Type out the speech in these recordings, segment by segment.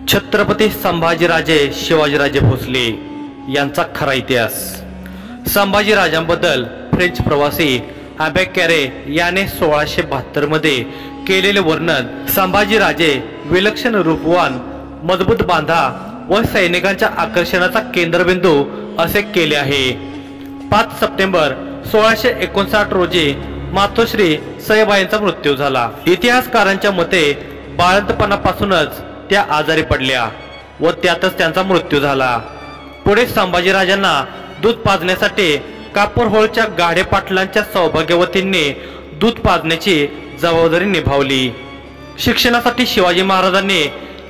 छत्रपती संभाजीराजे शिवाजीराजे भोसले यांचा खरा इतिहास। संभाजीराजांबद्दल फ्रेंच प्रवासी अबे कॅरे याने 1672 मध्ये केलेले वर्णन संभाजीराजे विलक्षण रूपवान, मजबूत बांधा व सैनिकांच्या आकर्षणाचा केंद्रबिंदू असे केले आहे। 5 सप्टेंबर 1659 रोजी मातोश्री सईबाईंचा मृत्यू झाला। इतिहासकारांच्या मते बाळंतपणापासूनच त्या आजारी पडल्या व त्यातच त्यांचा मृत्यू झाला। पुढे संभाजीराजांना दूध पाजण्यासाठी कापूरहोळच्या गाढे पाटलांच्या सौभाग्यवतींनी दूध पाजण्याची जबाबदारी निभावली। शिक्षणासाठी शिवाजी महाराजांनी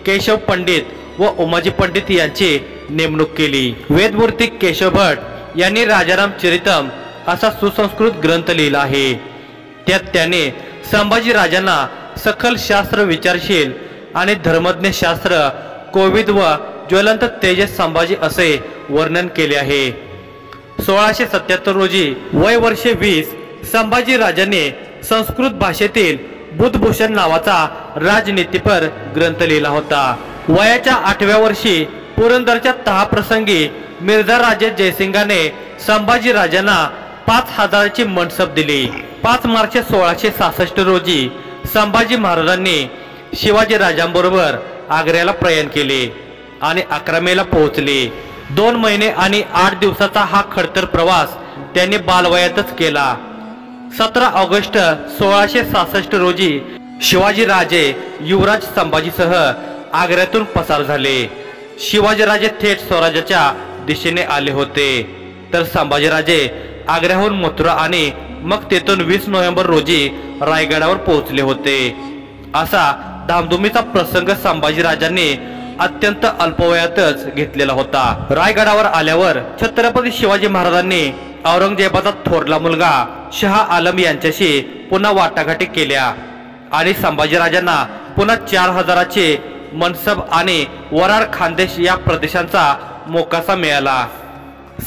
केशव पंडित व उमाजी पंडित यांची नेमणूक केली। वेदमूर्ती केशव भट यांनी राजाराम चरितम असा सुसंस्कृत ग्रंथ लिहिला आहे। त्यात त्याने संभाजीराजांना सखल शास्त्र विचारशील आणि धर्मज्ञ शास्त्र कोविद व ज्वलंत तेजस संभाजी असे वर्णन केले आहे। 1677 रोजी वय वर्षे 20 संभाजीराजांनी संस्कृत भाषेतील बुधभूषण नावाचा राजनीतीपर ग्रंथ लिहिला होता। वयाच्या 8व्या वर्षी पुरंदरच्या तहाप्रसंगी मिर्झा राजे जयसिंगाने संभाजीराजांना 5000ची मनसब दिली। 5 मार्च 1666 रोजी संभाजी महाराजांनी शिवाजीराजांबरोबर आग्र्याला प्रयाण केले आणि 11 मेला पोहोचले। 2 महिने आणि 8 दिवसाचा हा खडतर प्रवास त्यांनी बालवयातच केला। 17 ऑगस्ट 1666 रोजी शिवाजीराजे युवराज संभाजीसह आग्र्यातून पसार झाले। शिवाजीराजे थेट स्वराज्याच्या दिशेने आले होते, तर संभाजीराजे आग्र्याहून मथुरा आणि मग तेथून 20 नोव्हेंबर रोजी रायगडावर पोहोचले होते। असा धामधुमीचा प्रसंग संभाजीराजांनी अत्यंत अल्पवयातच घेतलेला होता। रायगडावर आल्यावर छत्रपती शिवाजी महाराजांनी औरंगजेबाचा थोरला मुलगा शहा आलम यांच्याशी पुन्हा वाटाघाटी केल्या आणि संभाजीराजांना पुन्हा 4000चे मनसब आणि वरार खानदेश या प्रदेशांचा मोकासा मिळाला।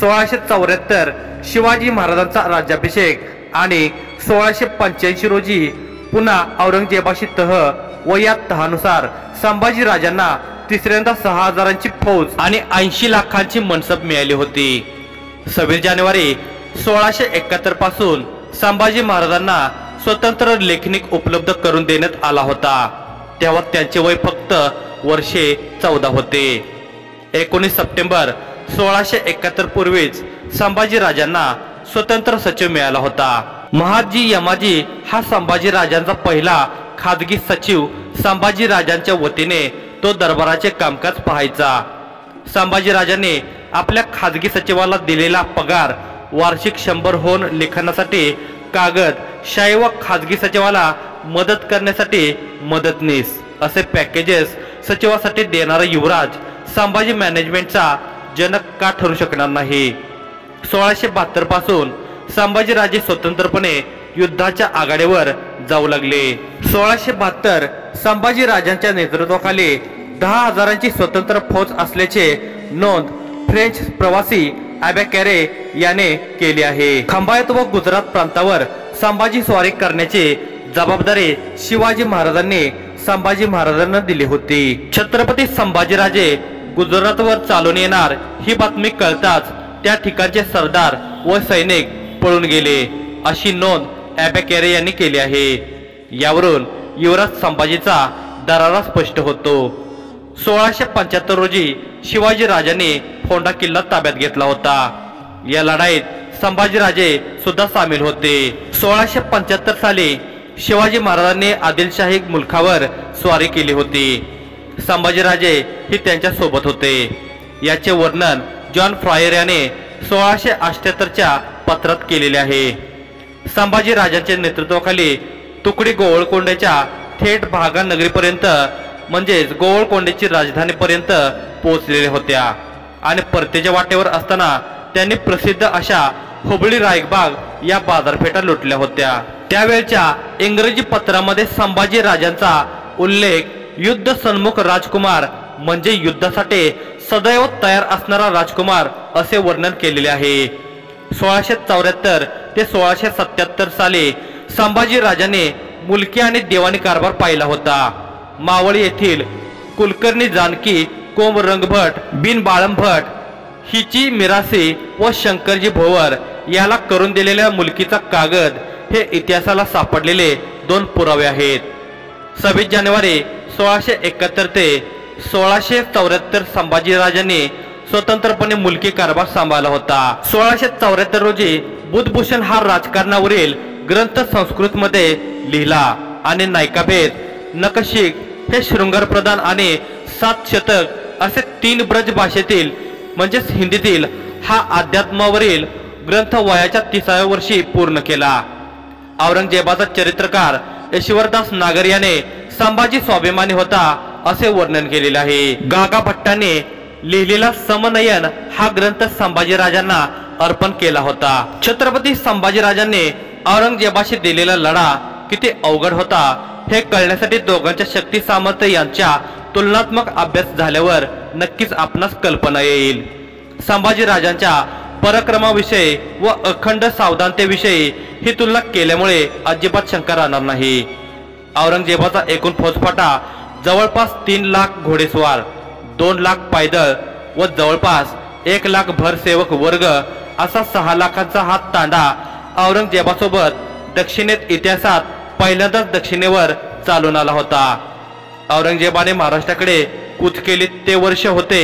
1674 शिवाजी महाराजांचा राज्याभिषेक आणि 1685 रोजी पुन्हा औरंगजेबाशी तह व या तहानुसार संभाजीराजांना तिसऱ्यांदा 6000ची फौज आणि 80 लाखांची मनसब मिळाली होती। 26 जानेवारी 1671 पासून संभाजी महाराजांना स्वतंत्र लेखनिक उपलब्ध करून देण्यात आला होता। तेव्हा त्यांचे वय फक्त वर्षे 14 होते। 19 सप्टेंबर 1671 पूर्वीच संभाजीराजांना स्वतंत्र सचिव मिळाला होता। महादजी यमाजी हा संभाजीराजांचा पहिला खाजगी सचिव संभाजीराजांच्या वतीने तो दरबाराचे कामकाज पाहायचा। संभाजीराजांनी आपल्या खाजगी सचिवाला दिलेला पगार वार्षिक 100 होन लेखनासाठी कागद, शाई व खाजगी सचिवाला मदत करण्यासाठी मदतनीस असे पॅकेजेस सचिवासाठी देणारा युवराज संभाजी मॅनेजमेंटचा जनक का ठरू शकणार नाही। 1672 पासून संभाजीराजे स्वतंत्रपणे युद्धाच्या आघाडीवर जाऊ लागले। 1672 संभाजीराजांच्या नेतृत्वाखाली 10,000ची स्वतंत्र फौज असल्याचे नोंद फ्रेंच प्रवासी अबे कॅरे याने केली आहे। खंबाळत व गुजरात प्रांतावर संभाजी स्वारी करण्याची जबाबदारी शिवाजी महाराजांनी संभाजी महाराजांना दिली होती। छत्रपती संभाजीराजे गुजरातवर चालून येणार ही बातमी कळताच त्या ठिकाणचे सरदार व सैनिक पळून गेले अशी नोंद अबे कॅरे यांनी केली आहे। यावरून युवराज संभाजीचा दरारा स्पष्ट होतो। 1675 रोजी शिवाजीराजांनी फोंडा किल्ला ताब्यात घेतला होता। या लढाईत संभाजीराजे सुद्धा सामील होते। 1675 साली शिवाजी महाराजांनी आदिलशाही मुलखावर स्वारी केली होती। संभाजीराजे ही त्यांच्या सोबत होते। याचे वर्णन जॉन फ्रायर याने 1678च्या पत्रात केलेले आहे। संभाजीराजांच्या नेतृत्वाखाली तुकडी गोवळकोंड्याच्या थेट भागा नगरीपर्यंत म्हणजेच गोवळकोंड्याची राजधानीपर्यंत पोहोचलेल्या होत्या आणि परतीच्या वाटेवर असताना त्यांनी प्रसिद्ध अशा हुबळी रायबाग या बाजारपेठा लुटल्या होत्या। त्यावेळच्या इंग्रजी पत्रामध्ये संभाजीराजांचा उल्लेख युद्ध सन्मुख राजकुमार म्हणजे युद्धासाठी सदैव तयार असणारा राजकुमार असे वर्णन केलेले आहे। 1674 ते 1677 साली संभाजीराजांनी मुलकी आणि देवाणी कारभार पाहिला होता। मावळ येथील कुलकर्णी जानकी कोंब रंगभट बिन बाळंभट हिची मिरासी व शंकरजी भोवर याला करून दिलेल्या मुलकीचा कागद हे इतिहासाला सापडलेले दोन पुरावे आहेत. 26 जानेवारी 1671 ते 1674 संभाजीराजांनी स्वतंत्रपणे मुलकी कारभार सांभाळला होता. 1674 रोजी बुधभूषण हा राजकारणावरील ग्रंथ संस्कृत मध्ये लिहिला आणि नायकाभेद, नखशिख हे शृंगार प्रधान आणि 7 शतक असे 3 ब्रज भाषेतील म्हणजेच हिंदीतील हा अध्यात्मावरील ग्रंथ वयाच्या 30व्या वर्षी पूर्ण केला. औरंगजेबाचा चरित्रकार ईश्वरदास नागर याने संभाजी स्वाभिमानी होता असे वर्णन केलेले आहे. गागा भट्टाने लिहिलेला समनयन हा ग्रंथ संभाजीराजांना अर्पण केला होता. छत्रपती संभाजीराजांनी औरंगजेबाशी दिलेला लढा किती अवघड होता हे कळण्यासाठी दोघांच्या शक्ती सामर्थ्य यांच्या तुलनात्मक अभ्यास झाल्यावर नक्कीच आपणास कल्पना येईल. संभाजीराजांच्या पराक्रमाविषयी व अखंड सावधानतेविषयी ही तुलना केल्यामुळे अजिबात शंका राहणार नाही. औरंगजेबाचा एकूण फौजफाटा जवळपास 3 लाख घोडेस्वार, 2 लाख पायदळ व जवळपास 1 लाख भरसेवक वर्ग असा 6 लाखांचा हा तांडा औरंगजेबासोबत दक्षिणेत इतिहासात पहिल्यांदाच दक्षिणेवर चालून आला होता. औरंगजेबाने महाराष्ट्राकडे कूच केली ते वर्ष होते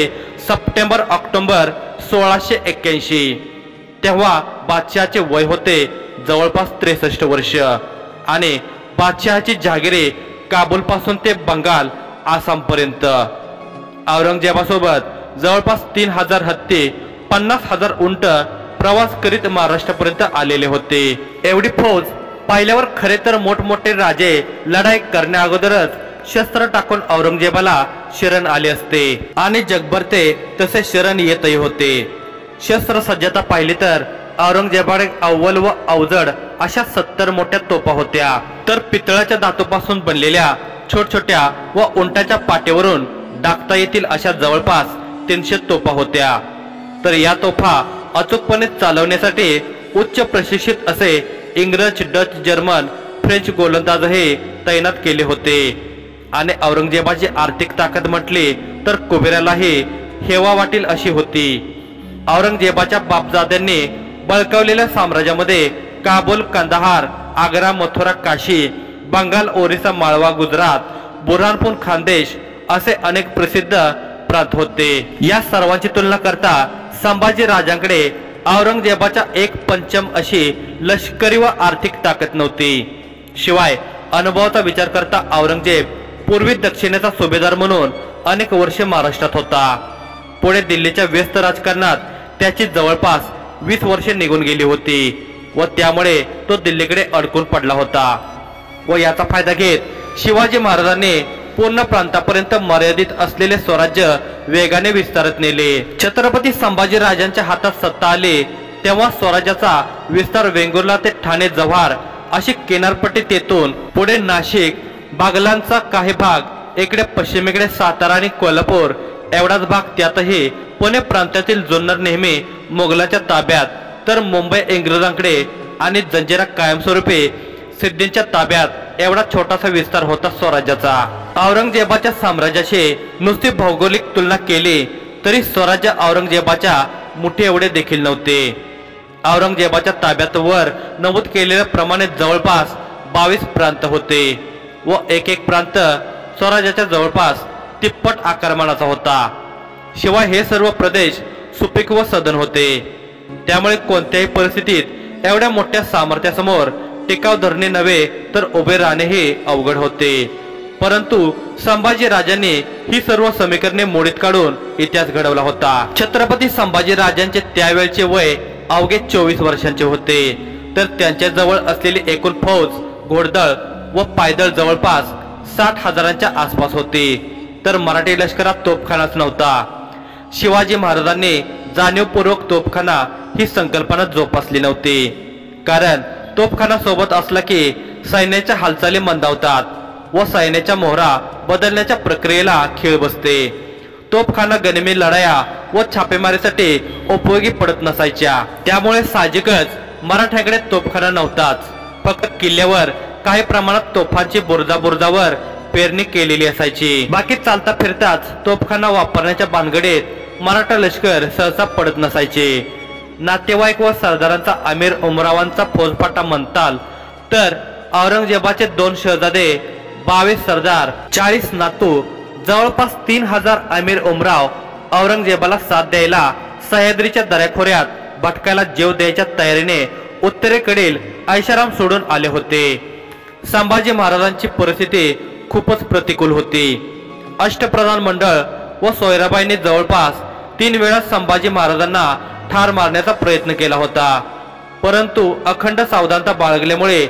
सप्टेंबर-ऑक्टोबर 1681. तेव्हा बादशहाचे वय होते जवळपास 63 वर्ष आणि बादशहाची जहागिरी काबूल पासून ते बंगाल आसामपर्यंत. औरंगजेबासोबत जवळपास 3000 हत्ती, 50,000 उंट प्रवास करीत महाराष्ट्रापर्यंत आलेले होते. एवढी फौज पाहिल्यावर खरे तर मोठमोठे राजे लढाई करण्या अगोदरच शस्त्र टाकून औरंगजेबाला शरण आले असते आणि जगभर ते तसे शरण येतही होते. शस्त्र सज्जता पाहिली तर औरंगजेबाकडे अव्वल व अवजड अशा 70 मोठ्या तोफा होत्या. तर पितळाच्या धातूपासून बनलेल्या छोट्या व उंटाच्या पाठीवरून डागता येतील अशा जवळपास 300 तोफा होत्या. तर या तोफा अचूकपणे चालवण्यासाठी उच्च प्रशिक्षित असे इंग्रज, डच, जर्मन, फ्रेंच गोलंदाजही तैनात केले होते. आणि औरंगजेबाची आर्थिक ताकद म्हटली तर कुबेरालाही हेवा वाटेल अशी होती. औरंगजेबाच्या बापजाद्यांनी बळकावलेल्या साम्राज्यामध्ये काबूल, कंदाहार, आग्रा, मथुरा, काशी, बंगाल, ओरिसा, माळवा, गुजरात, बुरहानपूर, खानदेश असे अनेक प्रसिद्ध प्रांत होते. या सर्वांची तुलना करता संभाजी राजांकडे औरंगजेबाच्या 1/5 अशी लष्करी व आर्थिक ताकद नव्हती. शिवाय अनुभवाचा विचार करता औरंगजेब पूर्वी दक्षिणेचा सुभेदार म्हणून अनेक वर्षे महाराष्ट्रात होता. पुढे दिल्लीच्या व्यस्त राजकारणात त्याची जवळपास 20 वर्षे निघून गेली होती व त्यामुळे तो दिल्लीकडे अडकून पडला होता. व याचा फायदा घेत शिवाजी महाराजांनी पूर्ण प्रांतापर्यंत मर्यादित असलेले स्वराज्य वेगाने विस्तारत नेले. छत्रपती संभाजी राजांच्या हातात सत्ता आली तेव्हा स्वराज्याचा विस्तार वेंगुर्ला ते ठाणे, जव्हार अशी किनारपट्टी तेथून पुढे नाशिक, बागलांचा काही भाग, इकडे पश्चिमेकडे सातारा आणि कोल्हापूर एवढाच भाग, त्यातही पुणे प्रांतातील जुन्नर नेहमी मोगलाच्या ताब्यात, तर मुंबई इंग्रजांकडे आणि जंजिरा कायमस्वरूपी सिद्धींच्या ताब्यात एवढा छोटासा विस्तार होता स्वराज्याचा. औरंगजेबाच्या साम्राज्याशी नुसती भौगोलिक तुलना केली तरी स्वराज्य औरंगजेबाच्या मुठी एवढे देखील नव्हते. औरंगजेबाच्या ताब्यात वर नमूद केलेल्याप्रमाणे जवळपास 22 प्रांत होते व एक प्रांत स्वराज्याच्या जवळपास तिप्पट आकारमानाचा होता. शिवाय हे सर्व प्रदेश सुपीक व सधन होते. त्यामुळे कोणत्याही परिस्थितीत एवढ्या मोठ्या सामर्थ्यासमोर टिकाव धरणे नव्हे तर उभे राहणेही अवघड होते. परंतु संभाजी राजांनी ही सर्व समीकरणे मोडीत काढून इतिहास घडवला होता. छत्रपती संभाजी राजांचे त्यावेळचे वय अवघे 24 वर्षांचे होते. तर त्यांच्या जवळ असलेली एकूण फौज, घोडदळ व पायदळ जवळपास 60,000च्या आसपास होते. तर मराठी लष्करात तोफखानाच नव्हता. शिवाजी महाराजांनी जाणीवपूर्वक तोफखाना ही संकल्पना जोपासली नव्हती. कारण तोफखाना सोबत असला की सैन्याच्या हालचाली मंदावतात व सैन्याच्या मोहरा बदलण्याच्या प्रक्रियेला खीळ बसते. तोफखाना गनिमी लढाया व छापेमारीसाठी उपयोगी पडत नसायच्या. त्यामुळे साहजिकच मराठ्याकडे तोफखाना नव्हताच. फक्त किल्ल्यावर काही प्रमाणात तोफांची बुरुजावर पेरणी केलेली असायची। बाकी चालता फिरताच तोफखाना वापरण्याच्या भानगडीत मराठा लष्कर सहसा पडत नसायचे। नातेवाईक व सरदारांचा अमीर उमरावांचा फौजफाटा म्हणताल तर औरंगजेबाचे 2 शहजादे, 22 सरदार, 40 नातू, जवळपास 3000 अमीर उमराव औरंगजेबाला साथ द्यायला सह्याद्रीच्या दऱ्याखोऱ्यात भटकायला जीव द्यायच्या तयारीने उत्तरेकडील ऐशाराम सोडून आले होते। संभाजी महाराजांची परिस्थिती खूपच प्रतिकूल होती। अष्टप्रधान मंडळ व सोयराबाईंनी जवळपास 3 वेळा संभाजी महाराजांना ठार मारण्याचा प्रयत्न केला होता, परंतु अखंड सावधानता बाळगल्यामुळे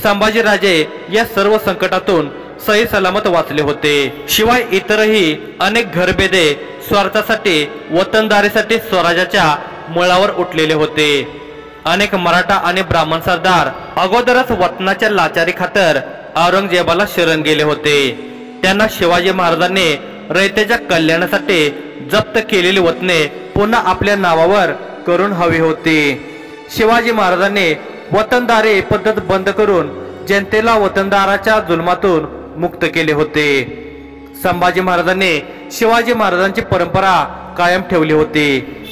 संभाजीराजे या सर्व संकटातून सही सलामत वाचले होते। शिवाय इतरही अनेक घरबेदे स्वार्थासाठी वतनदारीसाठी स्वराज्याच्या मुळावर उठलेले होते। अनेक मराठा आणि ब्राह्मण सरदार अगोदरच वतनाच्या लाचारी खातर औरंगजेबाला शरण गेले होते। त्यांना शिवाजी महाराजांनी रयतेच्या कल्याणासाठी जप्त केलेली वतने पुन्हा आपल्या नावावर करून हवी होती। शिवाजी महाराजांनी वतनदारी पद्धत बंद करून जनतेला वतनदाराच्या जुलमातून मुक्त केले होते। संभाजी महाराजांनी शिवाजी महाराजांची परंपरा कायम ठेवली होती।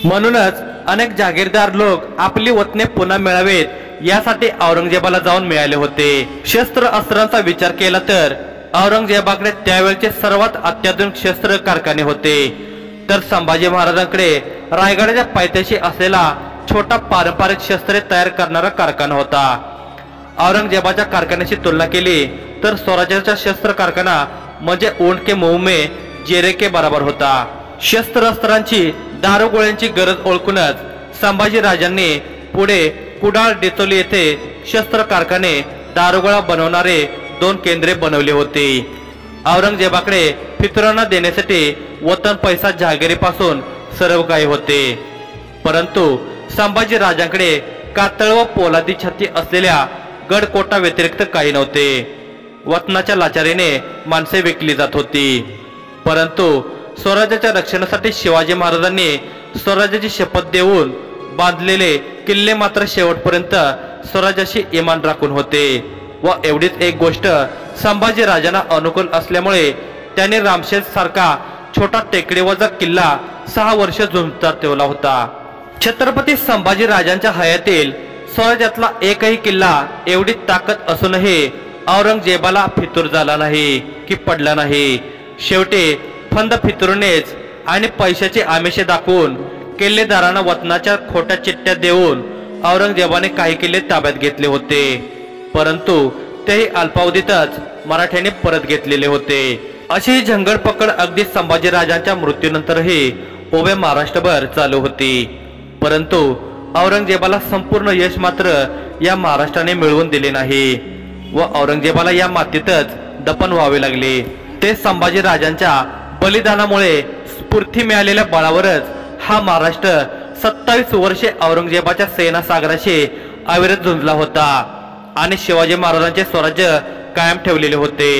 म्हणूनच अनेक जागीरदार लोक आपली वतने पुन्हा मिळावेत यासाठी औरंगजेबाला जाऊन मिळाले होते। शस्त्र अस्त्रांचा विचार केला तर औरंगजेबाकडे त्यावेळचे सर्वात अत्याधुनिक शस्त्र कारखाने होते, तर संभाजी महाराजांकडे रायगडाच्या पायथ्याशी असलेला छोटा पारंपरिक शस्त्रे तयार करणारा कारखाना होता। औरंगजेबाच्या कारखान्याची तुलना केली तर स्वराज्याचा शस्त्र कारखाना म्हणजे ऊंट के मुंह में जेरे के बराबर होता। शस्त्रास्त्रांची दारुगोळ्यांची गरज ओळखूनच संभाजी राजांनी पुढे कुडाळ डिचोली येथे शस्त्र कारखाने दारुगोळा बनवणारे 2 केंद्रे बनवले होते। औरंगजेबाकडे फितुरांना देण्यासाठी वतन पैसा जहागिरीपासून सर्व काही होते, परंतु संभाजी राजांकडे कातळ व पोलादी छाती असलेल्या गडकोटा व्यतिरिक्त काही नव्हते। वतनाच्या लाचारीने माणसे विकली जात होती, परंतु स्वराज्याच्या रक्षणासाठी शिवाजी महाराजांनी स्वराज्याची शपथ देऊन बांधलेले किल्ले मात्र शेवटपर्यंत स्वराज्याशी इमान राखून होते। व एवढीच एक गोष्ट संभाजी राजांना अनुकूल असल्यामुळे त्यांनी रामशेज सारखा छोटा टेकडीवरचा किल्ला 6 वर्ष झुंजत ठेवला होता। छत्रपती संभाजी राजांच्या हयातीत स्वराज्यातला एकही किल्ला एवढी ताकद असूनही औरंगजेबाला फितूर झाला नाही की पडला नाही। शेवटी फंद फितूरनेच आणि पैशाचे आमिषे दाखवून किल्लेदारांना वतनाच्या खोट्या चिठ्ठ्या देऊन औरंगजेबाने काही किल्ले ताब्यात घेतले होते, परंतु तेही अल्पावधीतच मराठ्यांनी परत घेतलेले होते। अशी झंगड पकड अगदी संभाजी राजांच्या मृत्यूनंतरही उभे महाराष्ट्रभर चालू होती, परंतु औरंगजेबाला संपूर्ण यश मात्र या महाराष्ट्राने मिळवून दिले नाही व औरंगजेबाला या मातीतच दफन व्हावे लागले। ते संभाजी राजांच्या बलिदानामुळे स्फूर्ती मिळालेल्या बळावरच हा महाराष्ट्र 27 वर्षे औरंगजेबाच्या सेनासागराशी अविरत झुंजला होता आणि शिवाजी महाराजांचे स्वराज्य कायम ठेवलेले होते।